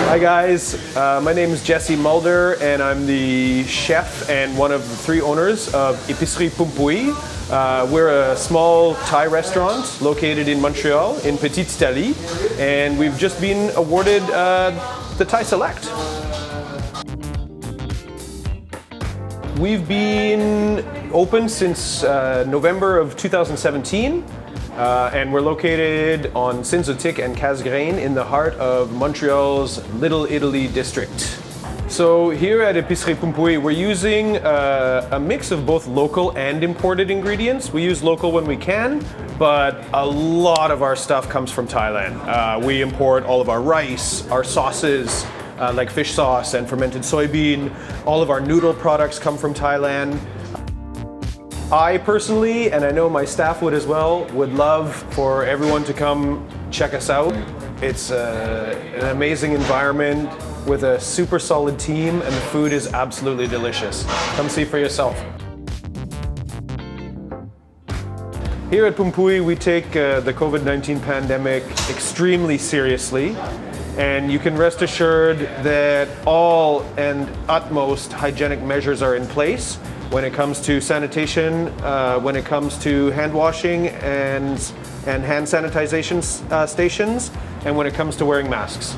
Hi guys, my name is Jesse Mulder and I'm the chef and one of the 3 owners of Épicerie Pumpui. We're a small Thai restaurant located in Montreal in Petite Italie, and we've just been awarded the Thai Select. We've been open since November of 2017. And we're located on Saint-Zotique and Casgrain in the heart of Montreal's Little Italy district. So here at Épicerie Pumpui, we're using a mix of both local and imported ingredients. We use local when we can, but a lot of our stuff comes from Thailand. We import all of our rice, our sauces, like fish sauce and fermented soybean. All of our noodle products come from Thailand. I personally, and I know my staff would as well, would love for everyone to come check us out. It's an amazing environment with a super solid team, and the food is absolutely delicious. Come see for yourself. Here at Pumpui, we take the COVID-19 pandemic extremely seriously, and you can rest assured that all and utmost hygienic measures are in place when it comes to sanitation, when it comes to hand washing and hand sanitization stations, and when it comes to wearing masks.